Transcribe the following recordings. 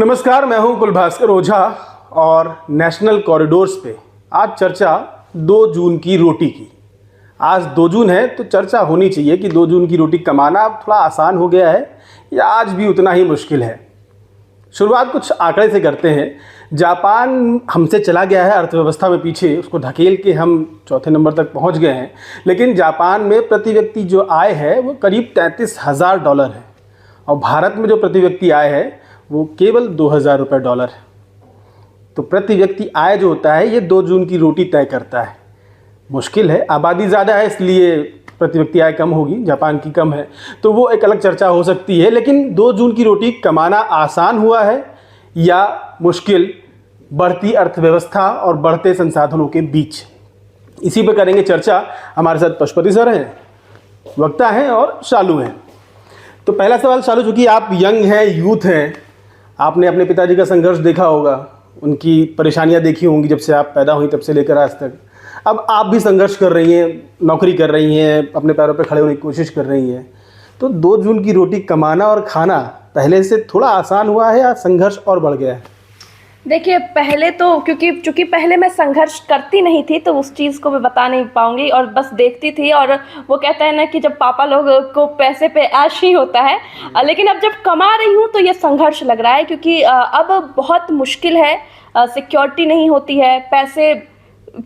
नमस्कार, मैं हूं कुलभास्कर ओझा और नेशनल कॉरिडोर्स पे आज चर्चा 2 जून की रोटी की। आज 2 जून है तो चर्चा होनी चाहिए कि 2 जून की रोटी कमाना अब थोड़ा आसान हो गया है या आज भी उतना ही मुश्किल है। शुरुआत कुछ आंकड़े से करते हैं। जापान हमसे चला गया है अर्थव्यवस्था में पीछे, उसको धकेल के हम चौथे नंबर तक पहुंच गए हैं। लेकिन जापान में प्रति व्यक्ति जो आय है वो करीब $33,000 है और भारत में जो प्रति व्यक्ति आय है वो केवल $2,000 है। तो प्रति व्यक्ति आय जो होता है ये 2 जून की रोटी तय करता है। मुश्किल है, आबादी ज़्यादा है इसलिए प्रति व्यक्ति आय कम होगी, जापान की कम है, तो वो एक अलग चर्चा हो सकती है। लेकिन 2 जून की रोटी कमाना आसान हुआ है या मुश्किल, बढ़ती अर्थव्यवस्था और बढ़ते संसाधनों के बीच, इसी पर करेंगे चर्चा। हमारे साथ पशुपति सर हैं, वक्ता हैं और शालू हैं। तो पहला सवाल शालू, चूँकि आप यंग हैं, यूथ हैं, आपने अपने पिताजी का संघर्ष देखा होगा, उनकी परेशानियां देखी होंगी जब से आप पैदा हुई तब से लेकर आज तक। अब आप भी संघर्ष कर रही हैं, नौकरी कर रही हैं, अपने पैरों पर खड़े होने की कोशिश कर रही हैं। तो 2 जून की रोटी कमाना और खाना पहले से थोड़ा आसान हुआ है या संघर्ष और बढ़ गया है? देखिए, पहले तो चूँकि पहले मैं संघर्ष करती नहीं थी तो उस चीज़ को मैं बता नहीं पाऊँगी और बस देखती थी। और वो कहते हैं ना कि जब पापा लोग को पैसे पे ऐश ही होता है। लेकिन अब जब कमा रही हूँ तो ये संघर्ष लग रहा है, क्योंकि अब बहुत मुश्किल है, सिक्योरिटी नहीं होती है पैसे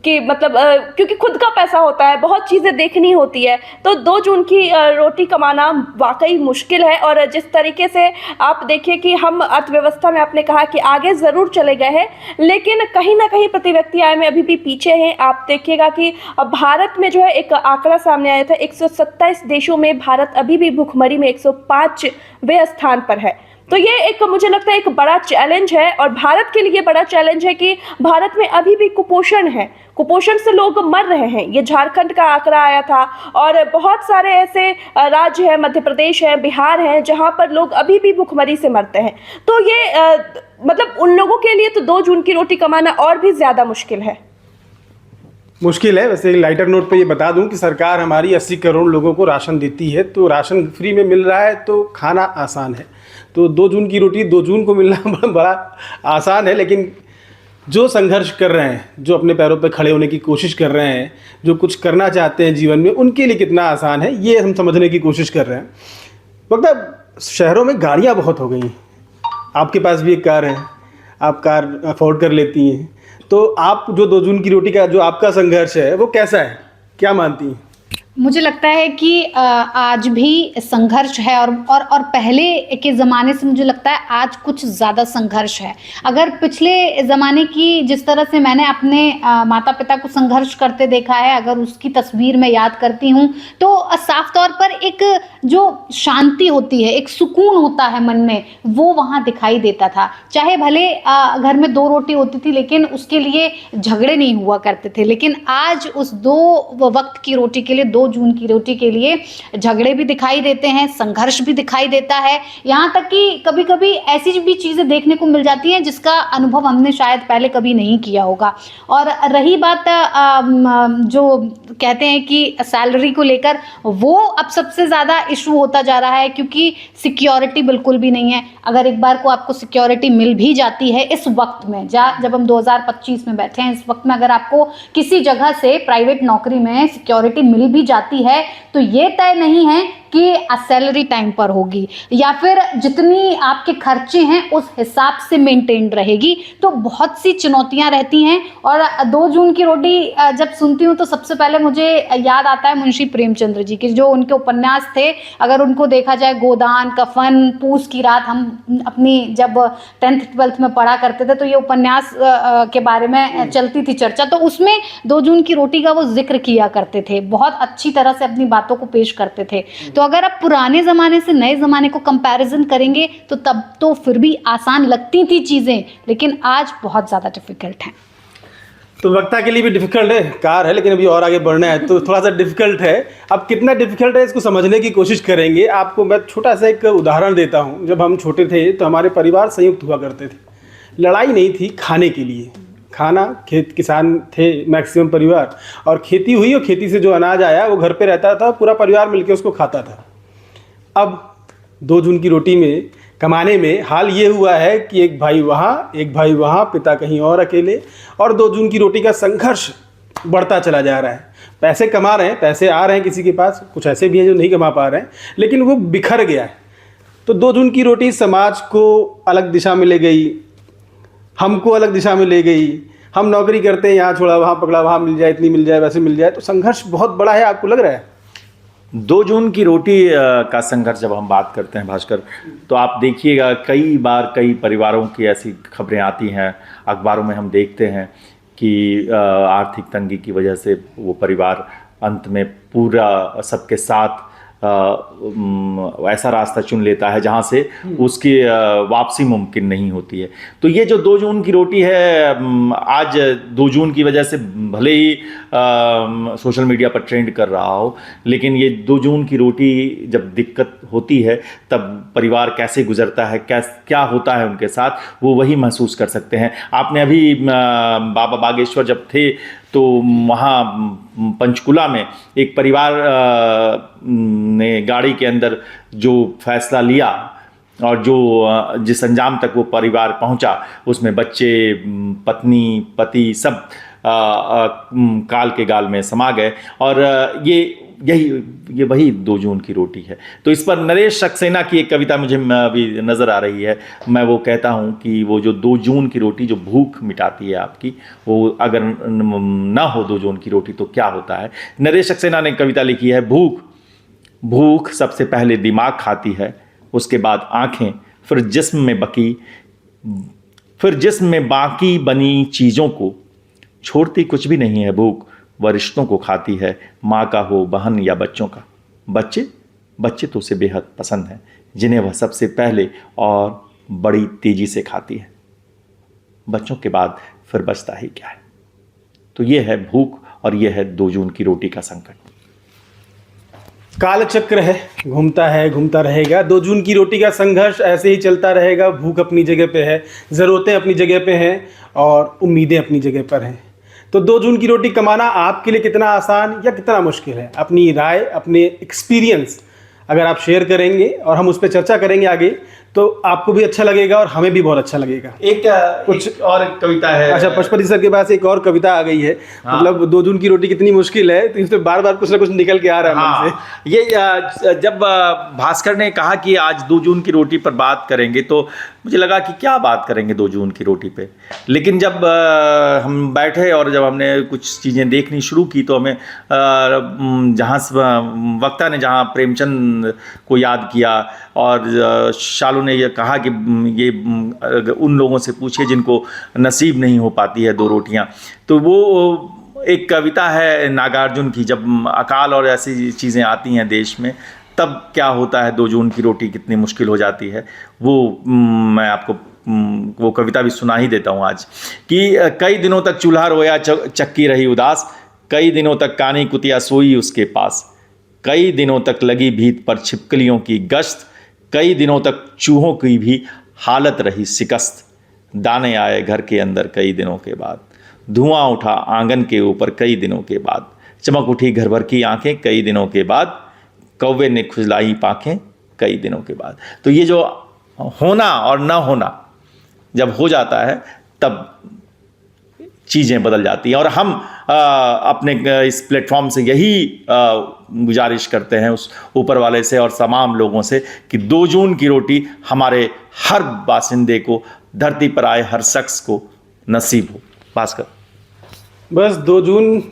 कि मतलब क्योंकि खुद का पैसा होता है, बहुत चीज़ें देखनी होती है। तो 2 जून की रोटी कमाना वाकई मुश्किल है। और जिस तरीके से आप देखिए कि हम अर्थव्यवस्था में, आपने कहा कि आगे ज़रूर चले गए हैं, लेकिन कहीं ना कहीं प्रति व्यक्ति आय में अभी भी पीछे हैं। आप देखिएगा कि भारत में जो है एक आंकड़ा सामने आया था, 127 देशों में भारत अभी भी भुखमरी में 105वें स्थान पर है। तो ये एक, मुझे लगता है, एक बड़ा चैलेंज है और भारत के लिए बड़ा चैलेंज है कि भारत में अभी भी कुपोषण है, कुपोषण से लोग मर रहे हैं। ये झारखंड का आंकड़ा आया था और बहुत सारे ऐसे राज्य हैं, मध्य प्रदेश है, बिहार है, जहां पर लोग अभी भी भुखमरी से मरते हैं। तो ये मतलब उन लोगों के लिए तो 2 जून की रोटी कमाना और भी ज़्यादा मुश्किल है। वैसे लाइटर नोट पे ये बता दूं कि सरकार हमारी 80 करोड़ लोगों को राशन देती है, तो राशन फ्री में मिल रहा है तो खाना आसान है। तो 2 जून की रोटी 2 जून को मिलना बड़ा आसान है। लेकिन जो संघर्ष कर रहे हैं, जो अपने पैरों पर खड़े होने की कोशिश कर रहे हैं, जो कुछ करना चाहते हैं जीवन में, उनके लिए कितना आसान है ये हम समझने की कोशिश कर रहे हैं। मतलब शहरों में गाड़ियाँ बहुत हो गई हैं, आपके पास भी एक कार है, आप कार अफोर्ड कर लेती हैं। तो आप जो 2 जून की रोटी का जो आपका संघर्ष है वो कैसा है, क्या मानती हैं? मुझे लगता है कि आज भी संघर्ष है और पहले के ज़माने से मुझे लगता है आज कुछ ज़्यादा संघर्ष है। अगर पिछले ज़माने की जिस तरह से मैंने अपने माता पिता को संघर्ष करते देखा है, अगर उसकी तस्वीर मैं याद करती हूँ तो साफ तौर पर एक जो शांति होती है, एक सुकून होता है मन में, वो वहाँ दिखाई देता था। चाहे भले घर में 2 रोटी होती थी लेकिन उसके लिए झगड़े नहीं हुआ करते थे। लेकिन आज उस 2 वक्त की रोटी के लिए, 2 जून की रोटी के लिए झगड़े भी दिखाई देते हैं, संघर्ष भी दिखाई देता है। यहाँ तक कि कभी कभी ऐसी भी चीज़ें देखने को मिल जाती हैं जिसका अनुभव हमने शायद पहले कभी नहीं किया होगा। और रही बात जो कहते हैं कि सैलरी को लेकर, वो अब सबसे ज़्यादा इशू होता जा रहा है, क्योंकि सिक्योरिटी बिल्कुल भी नहीं है। अगर एक बार को आपको सिक्योरिटी मिल भी जाती है इस वक्त में, जब हम 2025 में बैठे हैं, इस वक्त में अगर आपको किसी जगह से प्राइवेट नौकरी में सिक्योरिटी मिल भी जाती है तो ये तय नहीं है कि सैलरी टाइम पर होगी या फिर जितनी आपके खर्चे हैं उस हिसाब से मेंटेन रहेगी। तो बहुत सी चुनौतियां रहती हैं। और 2 जून की रोटी जब सुनती हूँ तो सबसे पहले मुझे याद आता है मुंशी प्रेमचंद्र जी के जो उनके उपन्यास थे। अगर उनको देखा जाए, गोदान, कफन, पूस की रात, हम अपनी जब 10th 12th में पढ़ा करते थे तो ये उपन्यास के बारे में चलती थी चर्चा। तो उसमें 2 जून की रोटी का वो जिक्र किया करते थे, बहुत अच्छी तरह से अपनी बातों को पेश करते थे। तो अगर आप पुराने ज़माने से नए ज़माने को कंपैरिजन करेंगे तो तब तो फिर भी आसान लगती थी चीज़ें, लेकिन आज बहुत ज़्यादा डिफ़िकल्ट हैं। तो वक्ता के लिए भी डिफ़िकल्ट है, कार है, लेकिन अभी और आगे बढ़ना है तो थोड़ा सा डिफ़िकल्ट है। अब कितना डिफ़िकल्ट है इसको समझने की कोशिश करेंगे। आपको मैं छोटा सा एक उदाहरण देता हूँ। जब हम छोटे थे तो हमारे परिवार संयुक्त हुआ करते थे, लड़ाई नहीं थी खाने के लिए। खाना, खेत किसान थे मैक्सिमम परिवार, और खेती हुई और खेती से जो अनाज आया वो घर पे रहता था, पूरा परिवार मिलके उसको खाता था। अब 2 जून की रोटी में कमाने में हाल ये हुआ है कि एक भाई वहाँ, पिता कहीं और अकेले, और 2 जून की रोटी का संघर्ष बढ़ता चला जा रहा है। पैसे कमा रहे हैं, पैसे आ रहे हैं किसी के पास, कुछ ऐसे भी हैं जो नहीं कमा पा रहे हैं, लेकिन वो बिखर गया है। तो 2 जून की रोटी समाज को अलग दिशा में ले गई, हमको अलग दिशा में ले गई। हम नौकरी करते हैं, यहाँ छोड़ा वहाँ पकड़ा, वहाँ मिल जाए, इतनी मिल जाए, वैसे मिल जाए, तो संघर्ष बहुत बड़ा है। आपको लग रहा है 2 जून की रोटी का संघर्ष जब हम बात करते हैं भास्कर, तो आप देखिएगा कई बार कई परिवारों की ऐसी खबरें आती हैं, अखबारों में हम देखते हैं कि आर्थिक तंगी की वजह से वो परिवार अंत में पूरा सबके साथ ऐसा रास्ता चुन लेता है जहाँ से उसकी वापसी मुमकिन नहीं होती है। तो ये जो 2 जून की रोटी है, आज 2 जून की वजह से भले ही सोशल मीडिया पर ट्रेंड कर रहा हो, लेकिन ये 2 जून की रोटी जब दिक्कत होती है तब परिवार कैसे गुजरता है, क्या होता है उनके साथ, वो वही महसूस कर सकते हैं। आपने अभी बाबा बागेश्वर जब थे तो वहाँ पंचकुला में एक परिवार ने गाड़ी के अंदर जो फैसला लिया और जो जिस अंजाम तक वो परिवार पहुँचा, उसमें बच्चे, पत्नी, पति सब काल के गाल में समा गए। और ये वही 2 जून की रोटी है। तो इस पर नरेश सक्सेना की एक कविता मुझे अभी नज़र आ रही है। मैं वो कहता हूँ कि वो जो 2 जून की रोटी जो भूख मिटाती है आपकी, वो अगर ना हो 2 जून की रोटी तो क्या होता है। नरेश सक्सेना ने कविता लिखी है, भूख सबसे पहले दिमाग खाती है, उसके बाद आँखें, फिर जिस्म में बाकी बनी चीज़ों को। छोड़ती कुछ भी नहीं है भूख, वह रिश्तों को खाती है, माँ का हो, बहन या बच्चों का। बच्चे तो उसे बेहद पसंद हैं, जिन्हें वह सबसे पहले और बड़ी तेजी से खाती है। बच्चों के बाद फिर बचता ही क्या है। तो ये है भूख और ये है 2 जून की रोटी का संकट। कालचक्र है, घूमता रहेगा। 2 जून की रोटी का संघर्ष ऐसे ही चलता रहेगा। भूख अपनी जगह पे है, ज़रूरतें अपनी जगह पे हैं और उम्मीदें अपनी जगह पर हैं। तो 2 जून की रोटी कमाना आपके लिए कितना आसान या कितना मुश्किल है, अपनी राय, अपने एक्सपीरियंस अगर आप शेयर करेंगे और हम उस पर चर्चा करेंगे आगे, तो आपको भी अच्छा लगेगा और हमें भी बहुत अच्छा लगेगा। कुछ और कविता है। अच्छा, पशुपति सर के पास एक और कविता आ गई है। हाँ। मतलब 2 जून की रोटी कितनी मुश्किल है, तो इसमें बार बार कुछ ना कुछ निकल के आ रहा है। हाँ। मन से ये जब भास्कर ने कहा कि आज 2 जून की रोटी पर बात करेंगे, तो मुझे लगा कि क्या बात करेंगे 2 जून की रोटी पे। लेकिन जब हम बैठे और जब हमने कुछ चीज़ें देखनी शुरू की, तो हमें जहाँ वक्ता ने जहाँ प्रेमचंद को याद किया और शालू ने यह कहा कि ये उन लोगों से पूछिए जिनको नसीब नहीं हो पाती है 2 रोटियां। तो वो एक कविता है नागार्जुन की, जब अकाल और ऐसी चीज़ें आती हैं देश में, तब क्या होता है, 2 जून की रोटी कितनी मुश्किल हो जाती है। वो मैं आपको वो कविता भी सुना ही देता हूँ आज कि कई दिनों तक चूल्हा रोया, चक्की रही उदास, कई दिनों तक कानी कुतिया सोई उसके पास, कई दिनों तक लगी भीत पर छिपकलियों की गश्त, कई दिनों तक चूहों की भी हालत रही शिकस्त, दाने आए घर के अंदर कई दिनों के बाद, धुआं उठा आंगन के ऊपर कई दिनों के बाद, चमक उठी घर भर की आंखें कई दिनों के बाद, कौवे ने खुजलाई पाखें कई दिनों के बाद। तो ये जो होना और ना होना जब हो जाता है, तब चीज़ें बदल जाती हैं। और हम अपने इस प्लेटफॉर्म से यही गुजारिश करते हैं उस ऊपर वाले से और तमाम लोगों से कि 2 जून की रोटी हमारे हर बासिंदे को, धरती पर आए हर शख्स को नसीब हो। भास्कर, बस 2 जून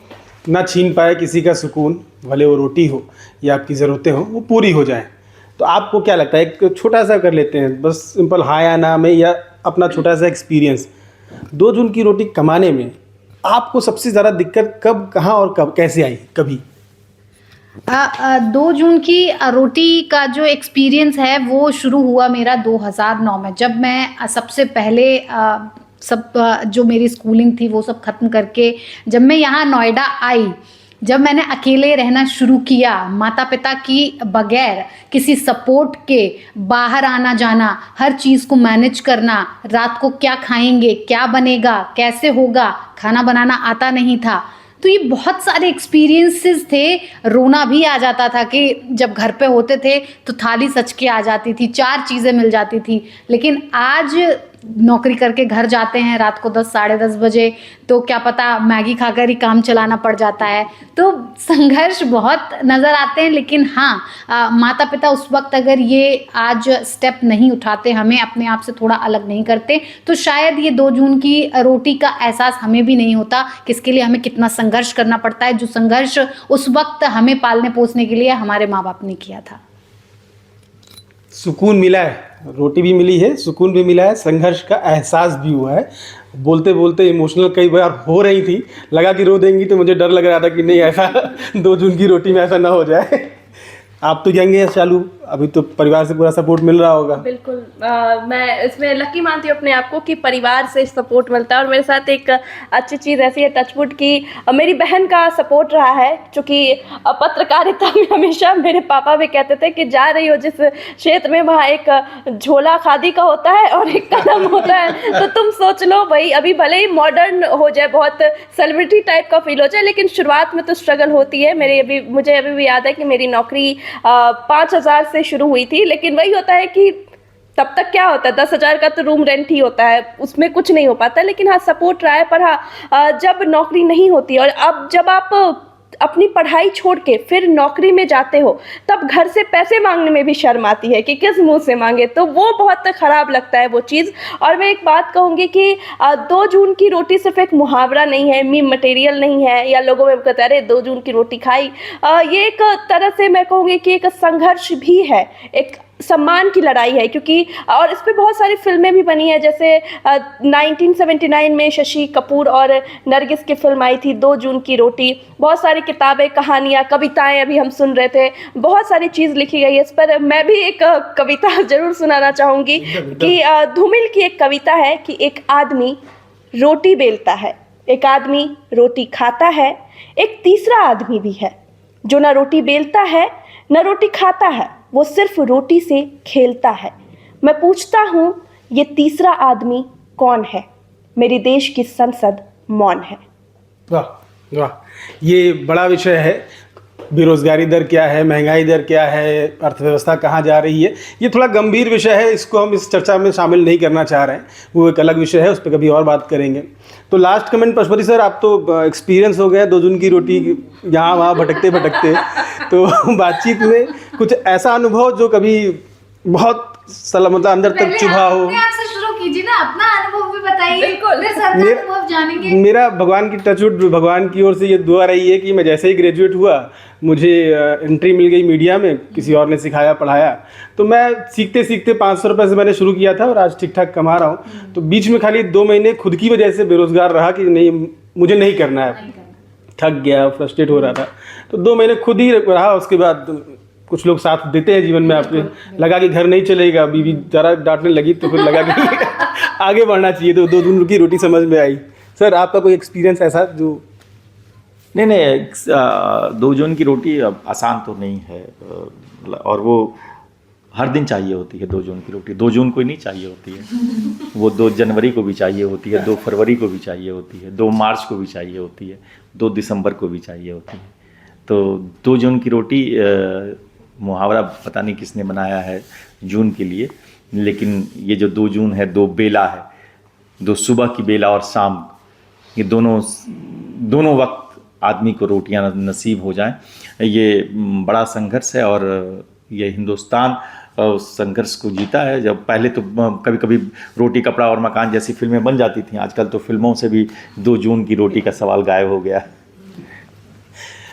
ना छीन पाए किसी का सुकून, भले वो रोटी हो या आपकी ज़रूरतें हो, वो पूरी हो जाए। तो आपको क्या लगता है, एक छोटा सा कर लेते हैं, बस सिंपल हाँ या ना में, या अपना छोटा सा एक्सपीरियंस, 2 जून की रोटी कमाने में आपको सबसे ज़्यादा दिक्कत कब, कहाँ और कब, कैसे आई कभी? 2 जून की रोटी का जो एक्सपीरियंस है वो शुरू हुआ मेरा 2009 में, जब मैं सबसे पहले जो मेरी स्कूलिंग थी वो सब ख़त्म करके जब मैं यहाँ नोएडा आई, जब मैंने अकेले रहना शुरू किया, माता पिता की बगैर किसी सपोर्ट के बाहर आना जाना, हर चीज़ को मैनेज करना, रात को क्या खाएंगे, क्या बनेगा, कैसे होगा, खाना बनाना आता नहीं था। तो ये बहुत सारे एक्सपीरियंसेस थे। रोना भी आ जाता था कि जब घर पे होते थे तो थाली सज के आ जाती थी, 4 चीज़ें मिल जाती थी। लेकिन आज नौकरी करके घर जाते हैं रात को 10 साढ़े 10 बजे, तो क्या पता मैगी खाकर ही काम चलाना पड़ जाता है। तो संघर्ष बहुत नज़र आते हैं, लेकिन हाँ, माता पिता उस वक्त अगर ये आज स्टेप नहीं उठाते, हमें अपने आप से थोड़ा अलग नहीं करते, तो शायद ये 2 जून की रोटी का एहसास हमें भी नहीं होता कि इसके लिए हमें कितना संघर्ष करना पड़ता है, जो संघर्ष उस वक्त हमें पालने पोसने के लिए हमारे माँ बाप ने किया था। सुकून मिला है, रोटी भी मिली है, सुकून भी मिला है, संघर्ष का एहसास भी हुआ है। बोलते बोलते इमोशनल कई बार हो रही थी, लगा कि रो देंगी, तो मुझे डर लग रहा था कि नहीं ऐसा 2 जून की रोटी में ऐसा ना हो जाए। आप तो जाएंगे चालू, अभी तो परिवार से पूरा सपोर्ट मिल रहा होगा। बिल्कुल, मैं इसमें लकी मानती हूँ अपने आप को कि परिवार से सपोर्ट मिलता है। और मेरे साथ एक अच्छी चीज़ ऐसी है टचवुड की, मेरी बहन का सपोर्ट रहा है, क्योंकि पत्रकारिता में हमेशा मेरे पापा भी कहते थे कि जा रही हो जिस क्षेत्र में, वहाँ एक झोला खादी का होता है और एक कलम होता है, तो तुम सोच लो भाई, अभी भले ही मॉडर्न हो जाए, बहुत सेलिब्रिटी टाइप का फील हो जाए, लेकिन शुरुआत में तो स्ट्रगल होती है। मुझे अभी भी याद है कि मेरी नौकरी 5,000 से शुरू हुई थी, लेकिन वही होता है कि तब तक क्या होता है, 10,000 का तो रूम रेंट ही होता है, उसमें कुछ नहीं हो पाता। लेकिन हाँ, सपोर्ट रहा है। पर हाँ, जब नौकरी नहीं होती और अब जब आप अपनी पढ़ाई छोड़ के फिर नौकरी में जाते हो, तब घर से पैसे मांगने में भी शर्म आती है कि किस मुंह से मांगे, तो वो बहुत ख़राब लगता है वो चीज़। और मैं एक बात कहूँगी कि 2 जून की रोटी सिर्फ एक मुहावरा नहीं है, मीम मटेरियल नहीं है, या लोगों में कहते अरे 2 जून की रोटी खाई। ये एक तरह से मैं कहूँगी कि एक संघर्ष भी है, एक सम्मान की लड़ाई है, क्योंकि और इस पे बहुत सारी फिल्में भी बनी है। जैसे 1979 में शशि कपूर और नरगिस की फिल्म आई थी 2 जून की रोटी। बहुत सारी किताबें, कहानियाँ, कविताएं अभी हम सुन रहे थे, बहुत सारी चीज़ लिखी गई है इस पर। मैं भी एक कविता ज़रूर सुनाना चाहूँगी कि धूमिल की एक कविता है कि एक आदमी रोटी बेलता है, एक आदमी रोटी खाता है, एक तीसरा आदमी भी है जो ना रोटी बेलता है ना रोटी खाता है, वो सिर्फ रोटी से खेलता है। मैं पूछता हूँ ये तीसरा आदमी कौन है, मेरे देश की संसद मौन है। वाह वाह, ये बड़ा विषय है। बेरोजगारी दर क्या है, महंगाई दर क्या है, अर्थव्यवस्था कहाँ जा रही है, ये थोड़ा गंभीर विषय है, इसको हम इस चर्चा में शामिल नहीं करना चाह रहे हैं, वो एक अलग विषय है, उस पर कभी और बात करेंगे। तो लास्ट कमेंट पशुपति सर, आप तो एक्सपीरियंस हो गया 2 जून की रोटी यहाँ वहाँ भटकते भटकते, तो बातचीत में कुछ ऐसा अनुभव जो कभी बहुत मतलब अंदर तक चुभा हो। आपसे शुरू कीजिए ना, अपना अनुभव भी बताइए। बिल्कुल, अनुभव जानेंगे। मेरा भगवान की टचवुड, भगवान की ओर से ये दुआ रही है कि मैं जैसे ही ग्रेजुएट हुआ, मुझे एंट्री मिल गई मीडिया में, किसी और ने सिखाया पढ़ाया, तो मैं सीखते सीखते 500 रुपये से मैंने शुरू किया था और आज ठीक ठाक कमा रहा हूँ। तो बीच में खाली 2 महीने खुद की वजह से बेरोजगार रहा कि नहीं, मुझे नहीं करना है, थक गया, फ्रस्ट्रेट हो रहा था, तो 2 महीने खुद ही रहा। उसके बाद कुछ लोग साथ देते हैं जीवन में, आपके लगा कि घर नहीं चलेगा, बीवी ज़रा डांटने लगी तो फिर लगा कि आगे बढ़ना चाहिए, तो 2 जून की रोटी समझ में आई। सर, आपका कोई एक्सपीरियंस ऐसा जो? नहीं, 2 जून की रोटी आसान तो नहीं है, और वो हर दिन चाहिए होती है 2 जून की रोटी। 2 जून को ही नहीं चाहिए होती है, वो 2 जनवरी को भी चाहिए होती है, 2 फरवरी को भी चाहिए होती है, 2 मार्च को भी चाहिए होती है, 2 दिसंबर को भी चाहिए होती है। तो 2 जून की रोटी मुहावरा पता नहीं किसने बनाया है जून के लिए, लेकिन ये जो 2 जून है, 2 बेला है, 2 सुबह की बेला और शाम, ये दोनों वक्त आदमी को रोटियां नसीब हो जाएं, ये बड़ा संघर्ष है। और ये हिंदुस्तान उस संघर्ष को जीता है। जब पहले तो कभी कभी रोटी कपड़ा और मकान जैसी फिल्में बन जाती थी, आजकल तो फिल्मों से भी 2 जून की रोटी का सवाल गायब हो गया।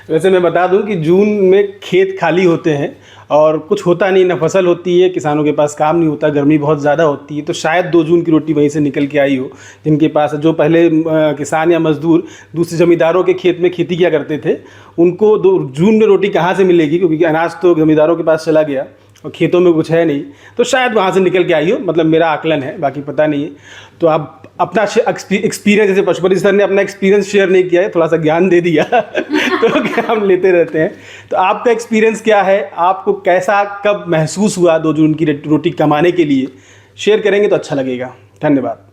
वैसे मैं बता दूं कि जून में खेत खाली होते हैं और कुछ होता नहीं, ना फसल होती है, किसानों के पास काम नहीं होता, गर्मी बहुत ज़्यादा होती है, तो शायद 2 जून की रोटी वहीं से निकल के आई हो। जिनके पास, जो पहले किसान या मजदूर दूसरे ज़मींदारों के खेत में खेती किया करते थे, उनको 2 जून में रोटी कहाँ से मिलेगी, क्योंकि अनाज तो ज़मींदारों के पास चला गया और खेतों में कुछ है नहीं, तो शायद वहाँ से निकल के आई हो, मतलब मेरा आकलन है, बाकी पता नहीं है। तो आप अपना एक्सपीरियंस, जैसे पशुपति सर ने अपना एक्सपीरियंस शेयर नहीं किया है, थोड़ा सा ज्ञान दे दिया तो क्या हम लेते रहते हैं। तो आपका एक्सपीरियंस क्या है, आपको कैसा कब महसूस हुआ 2 जून की रोटी कमाने के लिए, शेयर करेंगे तो अच्छा लगेगा। धन्यवाद।